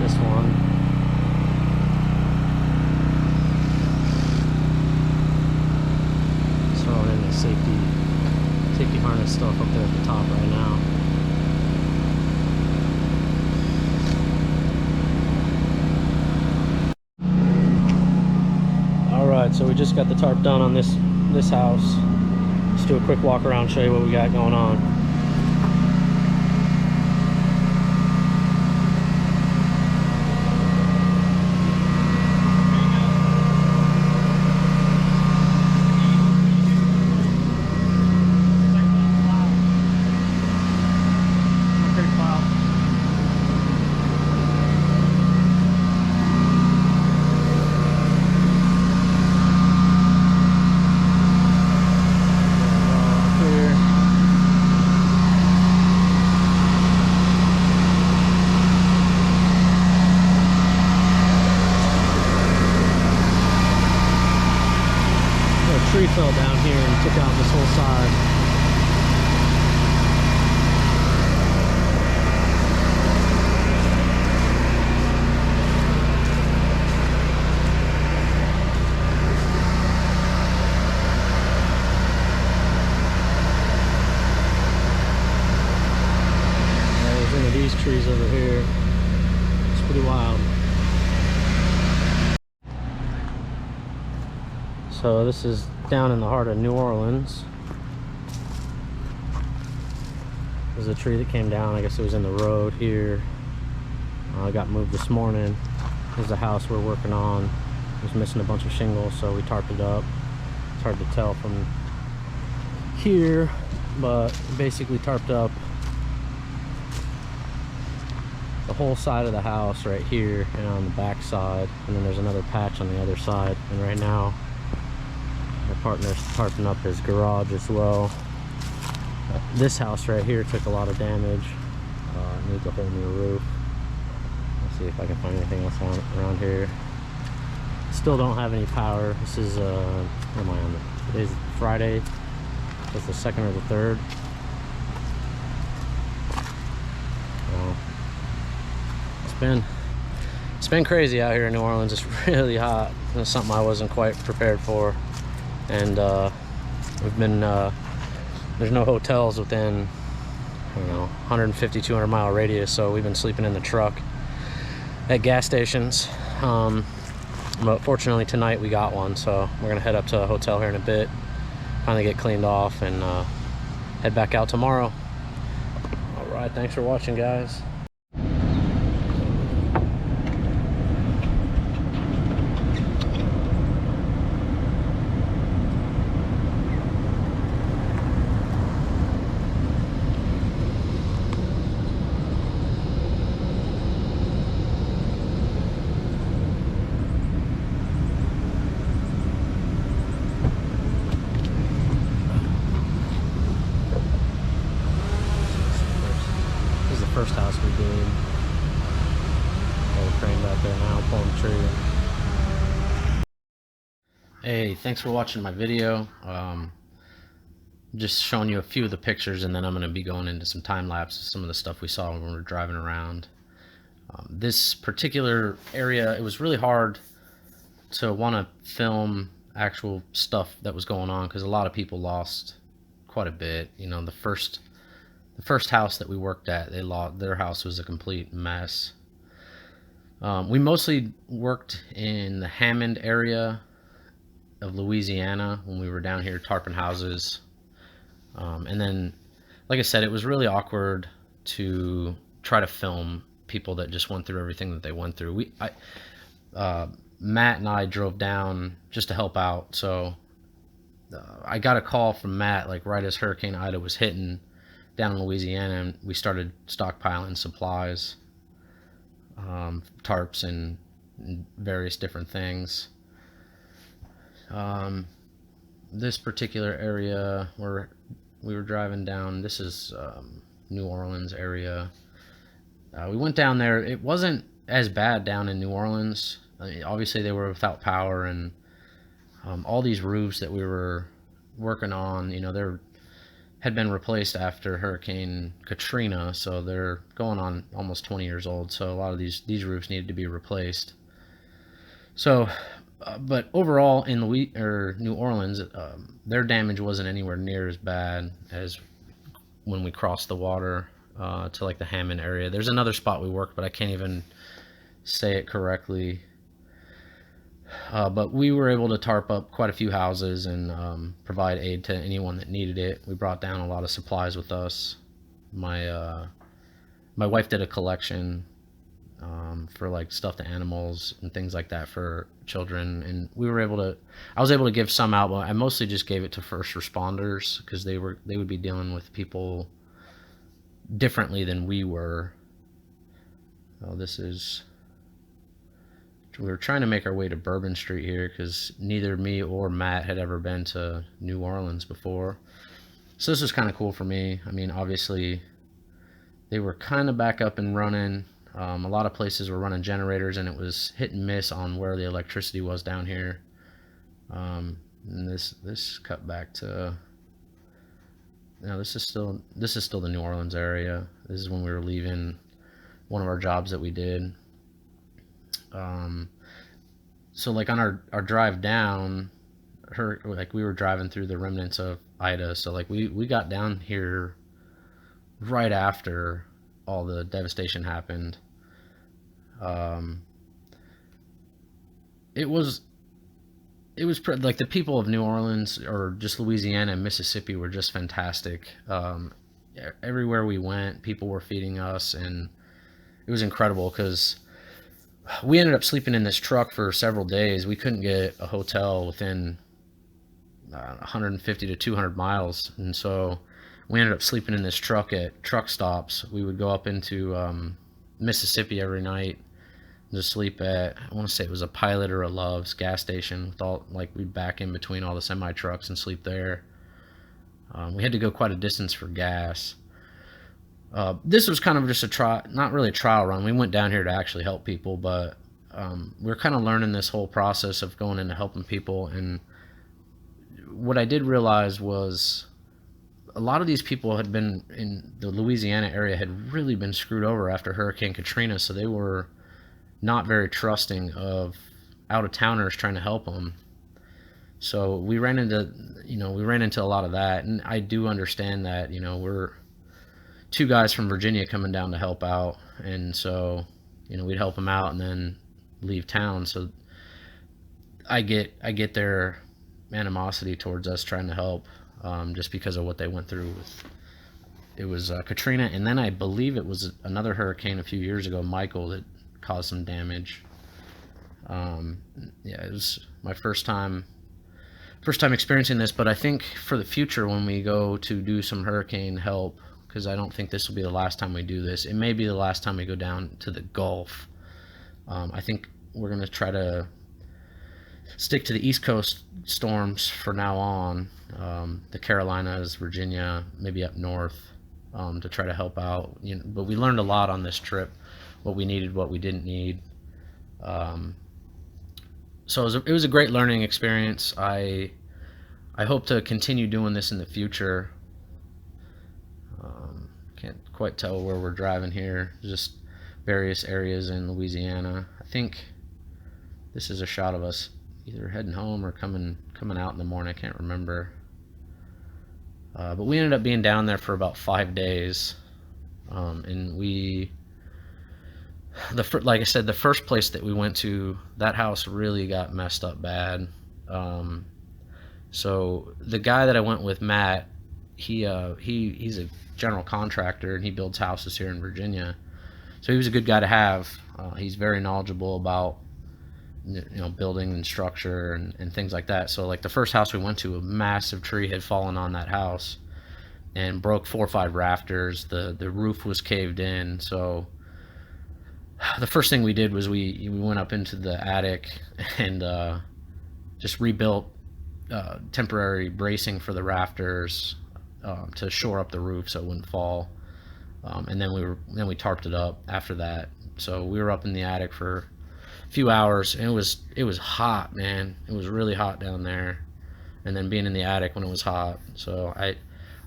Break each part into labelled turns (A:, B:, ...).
A: this one. Just throwing in the safety harness stuff up there at the top right now. Alright, so we just got the tarp done on this house. Let's do a quick walk around, show you what we got going on. Tree fell down here and took out this whole side. There's one of these trees over here. It's pretty wild. So this is down in the heart of New Orleans. There's a tree that came down. I guess it was in the road here. It got moved this morning. There's the house we're working on. It was missing a bunch of shingles, so we tarped it up. It's hard to tell from here, but basically tarped up the whole side of the house right here and on the back side, and then there's another patch on the other side. And right now my partner's tarping up his garage as well. This house right here took a lot of damage. Needs a whole new roof. Let's see if I can find anything else around here. Still don't have any power. This is what am I on? Today's Friday. That's the 2nd or the 3rd. It's been crazy out here in New Orleans. It's really hot. It's something I wasn't quite prepared for. And we've been there's no hotels within, I don't know, 150, 200 mile radius, so we've been sleeping in the truck at gas stations. But fortunately tonight we got one, so we're gonna head up to a hotel here in a bit, finally get cleaned off, and head back out tomorrow. All right, thanks for watching, guys. First house we did. Got a crane back there now, pulling the tree. Hey, thanks for watching my video. Just showing you a few of the pictures, and then I'm going to be going into some time lapse of some of the stuff we saw when we were driving around. This particular area, it was really hard to want to film actual stuff that was going on because a lot of people lost quite a bit. You know, the first house that we worked at, their house was a complete mess. We mostly worked in the Hammond area of Louisiana when we were down here tarping houses. And then, like I said, it was really awkward to try to film people that just went through everything that they went through. Matt and I drove down just to help out. So I got a call from Matt like right as Hurricane Ida was hitting down in Louisiana, and we started stockpiling supplies, tarps and various different things. This particular area where we were driving down, this is New Orleans area. We went down there. It wasn't as bad down in New Orleans. I mean, obviously they were without power, and all these roofs that we were working on, you know, had been replaced after Hurricane Katrina, so they're going on almost 20 years old. So a lot of these roofs needed to be replaced. So, but overall in New Orleans, their damage wasn't anywhere near as bad as when we crossed the water to like the Hammond area. There's another spot we worked, but I can't even say it correctly. But we were able to tarp up quite a few houses and provide aid to anyone that needed it. We brought down a lot of supplies with us. My wife did a collection for like stuffed animals and things like that for children, and I was able to give some out, but I mostly just gave it to first responders because they would be dealing with people differently than we were. Oh, we were trying to make our way to Bourbon Street here because neither me or Matt had ever been to New Orleans before. So this was kind of cool for me. I mean, obviously, they were kind of back up and running. A lot of places were running generators, and it was hit and miss on where the electricity was down here. And this cut back to. Now this is still the New Orleans area. This is when we were leaving one of our jobs that we did. So like on our drive down, we were driving through the remnants of Ida. So like we got down here right after all the devastation happened. It was like the people of New Orleans or just Louisiana and Mississippi were just fantastic. Everywhere we went, people were feeding us, and it was incredible because we ended up sleeping in this truck for several days. We couldn't get a hotel within 150 to 200 miles, and so we ended up sleeping in this truck at truck stops. We would go up into Mississippi every night to sleep at, I want to say it was a Pilot or a Love's gas station. With all, like, we'd back in between all the semi trucks and sleep there. We had to go quite a distance for gas. This was kind of just not really a trial run. We went down here to actually help people, but we were kind of learning this whole process of going into helping people. And what I did realize was a lot of these people had been in the Louisiana area, had really been screwed over after Hurricane Katrina, so they were not very trusting of out-of-towners trying to help them. So we ran into a lot of that, and I do understand that, we're two guys from Virginia coming down to help out, and so we'd help them out and then leave town. So I get their animosity towards us trying to help, just because of what they went through with. It was Katrina, and then I believe it was another hurricane a few years ago, Michael, that caused some damage. It was my first time experiencing this, but I think for the future when we go to do some hurricane help, because I don't think this will be the last time we do this. It may be the last time we go down to the Gulf. I think we're going to try to stick to the East Coast storms for now on, the Carolinas, Virginia, maybe up north, to try to help out. But we learned a lot on this trip, what we needed, what we didn't need. So it was a great learning experience. I hope to continue doing this in the future. Can't quite tell where we're driving here. Just various areas in Louisiana. I think this is a shot of us either heading home or coming out in the morning. I can't remember. But we ended up being down there for about 5 days, and like I said, the first place that we went to, that house really got messed up bad. So the guy that I went with, Matt, he's a general contractor, and he builds houses here in Virginia. So he was a good guy to have. He's very knowledgeable about building and structure and things like that. So like the first house we went to, a massive tree had fallen on that house and broke 4 or 5 rafters. The roof was caved in. So the first thing we did was we went up into the attic and just rebuilt temporary bracing for the rafters to shore up the roof so it wouldn't fall. And then we tarped it up after that. So we were up in the attic for a few hours, and it was hot, man. It was really hot down there. And then being in the attic when it was hot. So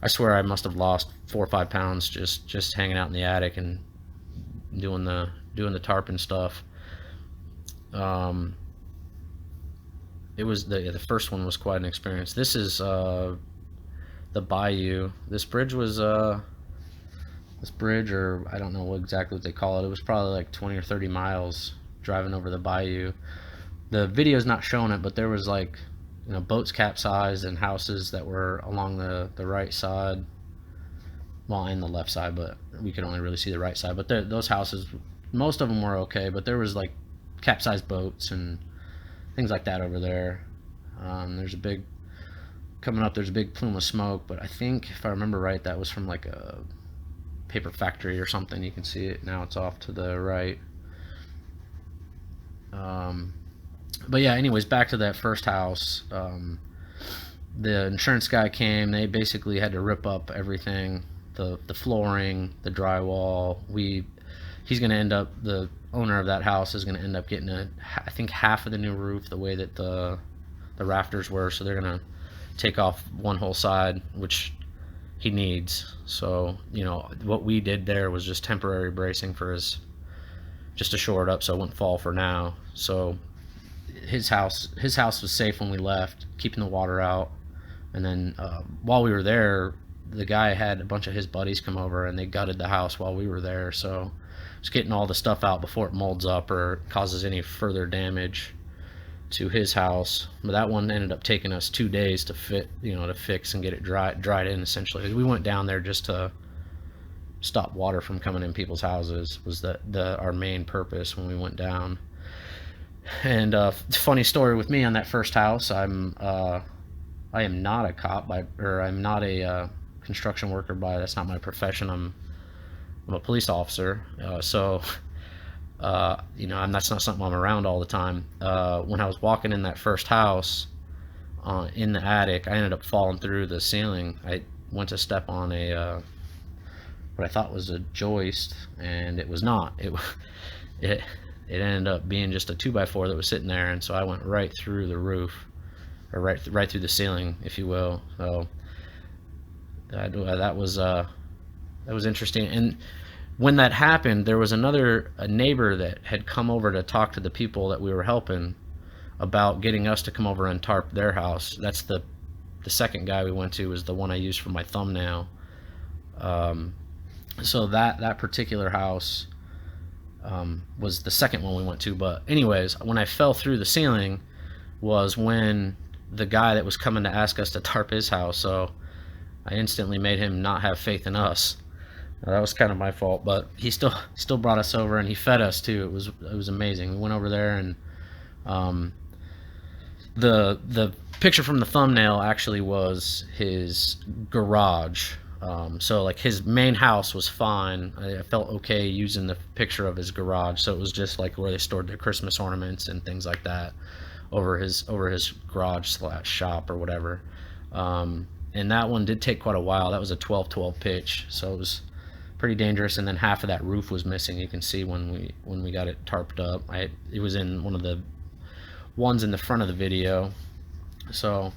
A: I swear I must have lost 4 or 5 pounds just hanging out in the attic and doing the tarp and stuff. It was the first one was quite an experience. This is the bayou. This bridge was this bridge, or I don't know exactly what they call it. It was probably like 20 or 30 miles driving over the bayou. The video's not showing it, but there was like, boats capsized and houses that were along the right side, well, and the left side, but we could only really see the right side. But those houses, most of them were okay, but there was like capsized boats and things like that over there. There's a big plume of smoke, but I think if I remember right, that was from like a paper factory or something. You can see it now. It's off to the right. But yeah, anyways, back to that first house. The insurance guy came. They basically had to rip up everything, the flooring, the drywall. He's going to end up, the owner of that house is going to end up getting I think half of the new roof, the way that the rafters were. So they're going to take off one whole side, which he needs. So what we did there was just temporary bracing for just to shore it up so it wouldn't fall for now. So his house was safe when we left, keeping the water out. And then while we were there, the guy had a bunch of his buddies come over and they gutted the house while we were there. So just getting all the stuff out before it molds up or causes any further damage to his house. But that one ended up taking us 2 days to fix and get it dried in. Essentially, we went down there just to stop water from coming in people's houses. Was our main purpose when we went down. And funny story with me on that first house. I am not a cop or I'm not a construction worker that's not my profession. I'm a police officer. So that's not something I'm around all the time. When I was walking in that first house in the attic, I ended up falling through the ceiling. I went to step on what I thought was a joist, and it was not. It ended up being just a 2x4 that was sitting there, and so I went right through the roof, or right through the ceiling, if you will. So that was interesting. And when that happened, there was a neighbor that had come over to talk to the people that we were helping about getting us to come over and tarp their house. That's the second guy we went to, was the one I used for my thumbnail. So that particular house was the second one we went to. But anyways, when I fell through the ceiling was when the guy that was coming to ask us to tarp his house. So I instantly made him not have faith in us. That was kind of my fault, but he still brought us over, and he fed us too. It was amazing. We went over there, and the picture from the thumbnail actually was his garage. So like his main house was fine. I felt okay using the picture of his garage. So it was just like where they stored their Christmas ornaments and things like that over his garage / shop or whatever. And that one did take quite a while. That was a 12-12 pitch, so it was pretty dangerous. And then half of that roof was missing. You can see when we got it tarped up. It was in one of the ones in the front of the video. So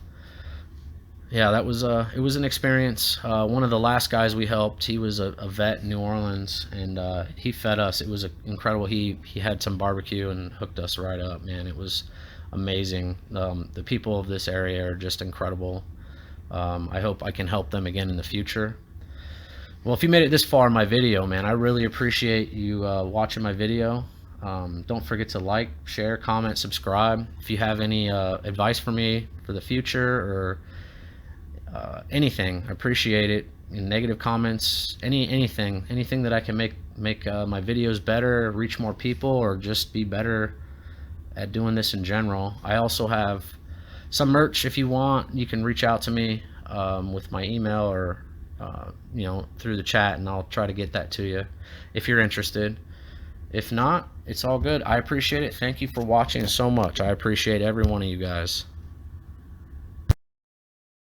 A: yeah, that was it was an experience. One of the last guys we helped, he was a vet in New Orleans, and he fed us. It was incredible. He had some barbecue and hooked us right up, man. It was amazing. The people of this area are just incredible. I hope I can help them again in the future. Well, if you made it this far in my video, man, I really appreciate you watching my video. Don't forget to like, share, comment, subscribe. If you have any advice for me for the future, or anything, I appreciate it. Negative comments, anything that I can make my videos better, reach more people, or just be better at doing this in general. I also have some merch. If you want, you can reach out to me with my email, or through the chat, and I'll try to get that to you if you're interested. If not, it's all good. I appreciate it. Thank you for watching so much. I appreciate every one of you guys.